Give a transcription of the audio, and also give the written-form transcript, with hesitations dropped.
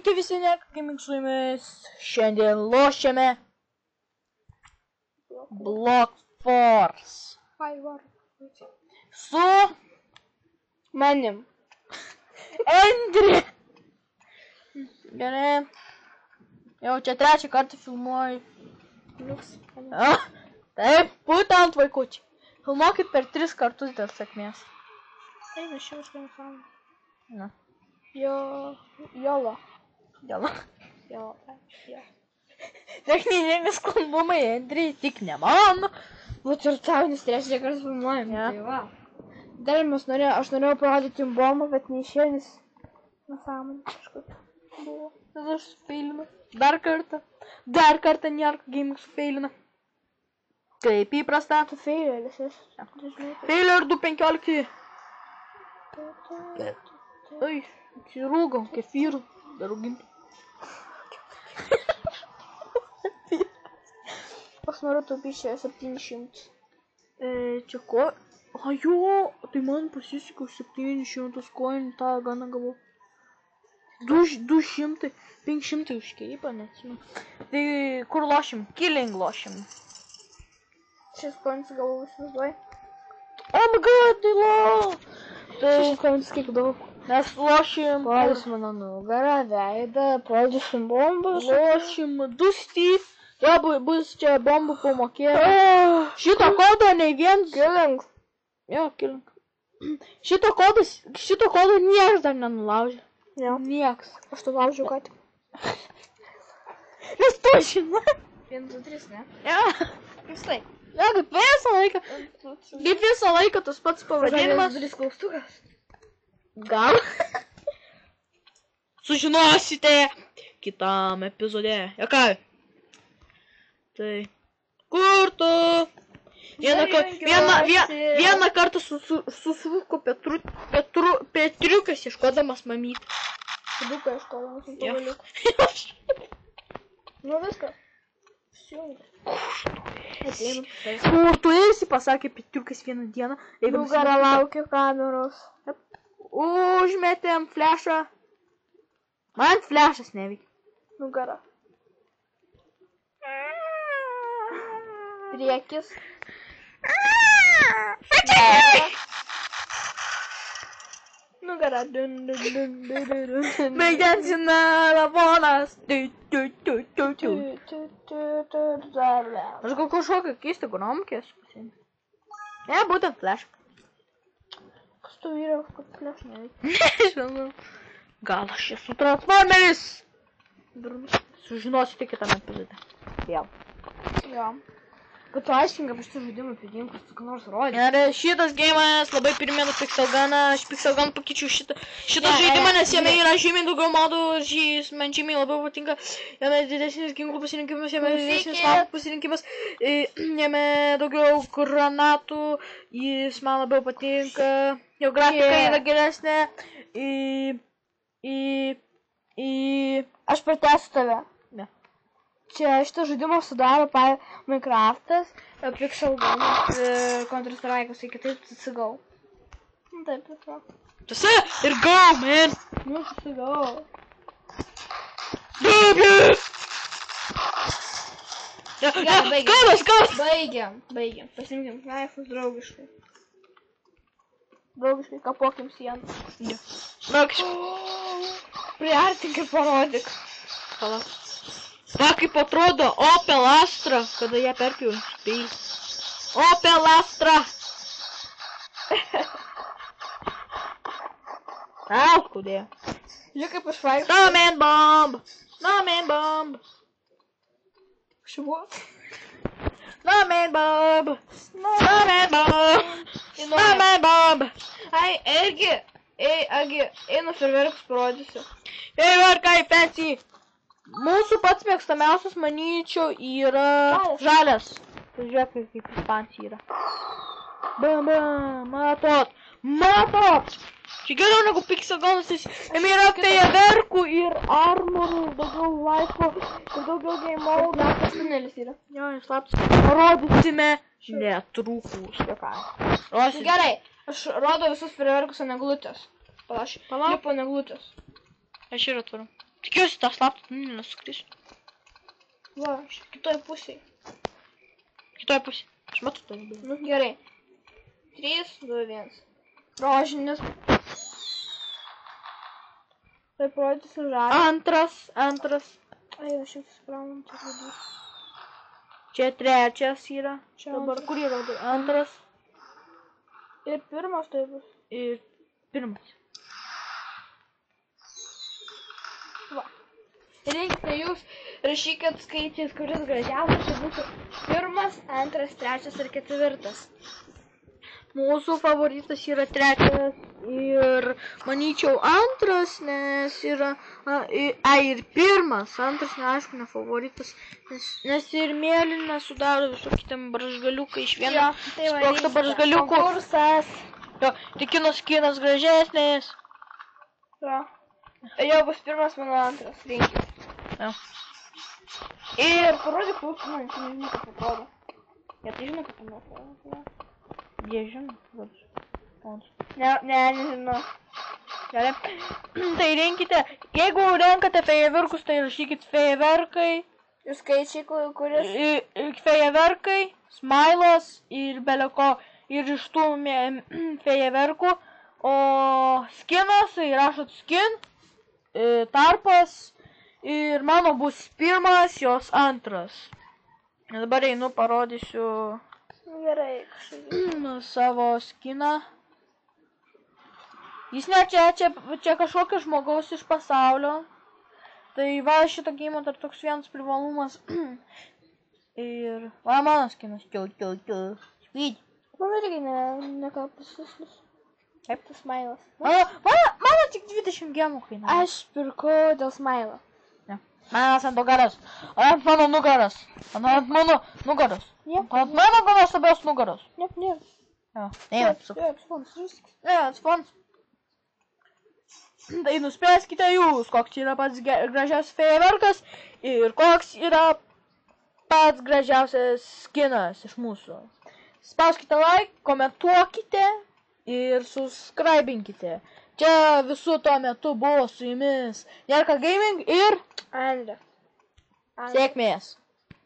Sveiki visi, Gaming su jumis. Šiandien lošiame Block Force su manim. Endri. Gerai. Jau čia trečią kartą filmuoju. Taip, būtent vaikučiai. Filmuokit per 3 kartus dėl sėkmės. Eina šiems nesąmonė. Na. Jolo. Techniniai nesklandumai, Endri, tik ne man. Vat ir tau, nes trečią kartą filmuojam. Ja. Tai va. Dar aš norėjau parodyti jums bombą, bet neišėjo, nes nesąmonė kažkaip buvo. Tada aš sufeilinu. Dar kartą nėra Gaming sufeilina. Kaip įprasta. Tu feileris esi. Feiler 2.15. Oi, atsirūgau, kefyrų. Dar rūgintų. Aš noriu taupyti 700. Čia ko? A jo, tai man pasisekė 700 koinų, tą ganą gavau. 200, 500 už keipą, neatsimenu. Tai kur lošim? Killing lošim. Šis koinus gavau įsivaizduoji. Oh my god, tai lo! Šis koinus kiek daug. Mes lošim. Parodys mano nugarą, veidą, parodysim bombas. Lošim 2 Steve. Jo, bus čia bombų pamokėję. Šito kodo nei vienas. Killing. Jo, killing. Šito kodo nieks dar nenulaužė. Jo. Nieks. Aš tu laužiu ką tik. Nes tu žinai. 1, 2, 3, ne? Jo. Visai. Jo, kaip visą laiką tas pats pavadinimas. 3 klaustukas. Gal. Sužinosite kitam epizode. Jo ką? Tai. Kur tu? Vieną kartą susirūko Petriukas ieškodamas mamytę. Petriuką ieškodamas pagaliuką. Nu viską. Kur tu esi, pasakė Petriukas vieną dieną. Nugarą laukia kameros. Užmetėm flešą. Man flešas neveikia. Nugarą. Priekis. Nugarą. Baigiantina lavonas. Aš gal kažkokią keistą gromkę esu pasiėmęs. Ne, būtent flešą. Kas tu vyriau, kad flešą neveikia? Nežinau. Gal aš esu Transformeris. Sužinosite kitame epizode. Vėl. Jo. Kad tu aiškingai apie šitą žaidimą pridėjim, kad tu ką nors rodė. Ir šitas geimas labai primena Pixelguną. Aš Pixelgun pakeičiau šitą žaidimą, nes jame yra žymiai daugiau modų ir man žymiai labiau patinka. Jame didesnis ginklų pasirinkimas, jame didesnis mapų pasirinkimas, jame daugiau granatų, jis man labiau patinka. Jo grafika yra geresnė. Aš pratęsiu tave. Ne. Čia šitą žaidimą sudaro Minecraftas, Pixelgunas, Counter-Strike'as, ir kitaip CSGO. Taip, tiesiog. Tiesa, ir go, man! Nu, CSGO. Gerai, baigiam. Baigiam. Pasimkim knaifus draugiškai. Draugiškai kapokim sieną. Priartink ir parodyk. Palauk. Va, kaip atrodo Opel Astra, kada ją perpjau spėjai. Opel Astra! Au, kodėl? Žiūrėk, kaip aš vaikščiu. Snowman bomb! Snowman bomb! Šubuot? Snowman bomb! Snowman bomb! Snowman bomb! Ai, einu ferverkus parodysiu. Ferverkai, fancy! Mūsų pats mėgstamiausias, manyčiau, yra žalias. Žiūrėk, kaip ispanci yra. Bam, matot! Čia geriau negu Pixelgunas, jame yra fejerverkų ir armorų, daugiau laiko ir daugiau game mode. Slaptas tunelis yra. Jo, slaptas. Parodysime netrukus. Gerai, aš rodo visus fejerverkus ant eglutės. Palauk. Palauk. Lipo ant eglutės. Aš ir atvaru. Tikiuosi tą slaptą nesukrisiu. Va, kitoje pusėje. Kitoje pusėje. Aš matau tai. Nu, gerai. 3, 2, 1. Rožinis. Tai parodysiu žalį. Antras. Ai, aš jau susikraunam, čia žodžiu. Čia trečias yra. Čia Dabar antras. kur yra antras? Ir pirmas tai bus. Ir pirmas. Va. Reikia jūs rašykit skaičiais, kuris gražiausias, tai būtų pirmas, antras, trečias ir ketvirtas. Mūsų favoritas yra trečias ir manyčiau antras, nes yra, ir pirmas, antras neaišku, ne favoritas, nes ir mėlyna sudaro visokie ten baržgaliukai iš vieno sprokšto baržgaliukų. Konkursas. Jo, tik kino skinas gražesnis. Jo. Jau bus pirmas, mano antras, rinkis. Jo. Ir parodyk, kaip man, čia nežinau, kaip atrodo. Jie tai žino, kaip man atrodo. Jie žino, Nežinau. Gerai. Tai rinkite, jeigu renkate fejerverkus, tai rašykit fejerverkai. Ir skaičiai, kuris... Fejerverkai, smailas ir beleko. Ir iš tų fejerverkų. O skinas, tai rašot skin, tarpas. Ir mano bus pirmas, jos antras. Dabar einu parodysiu... Gerai, kažkaip. Savo skiną. Jis ne čia kažkokio žmogaus iš pasaulio. Tai va šito geimo dar toks vienas privalumas. Ir va mano skinas. Speed. Man irgi nekapusislis. Kaip? Tas smailas. Mano tik 20 gemų kainuoja. Aš pirkau dėl smailo. Manas ant nugaras. Ant mano nugaras. Ant mano nugaras. Ant mano nuostabios nugaros. Nėra. Atspons. Tai nuspręskite jūs, koks yra pats gražiausias fejerverkas ir koks yra pats gražiausias skinas iš mūsų. Spauskite like, komentuokite ir subscribinkite. Čia visų tuo metu buvo su jumis Nerka Gaming ir Andrė. sėkmės.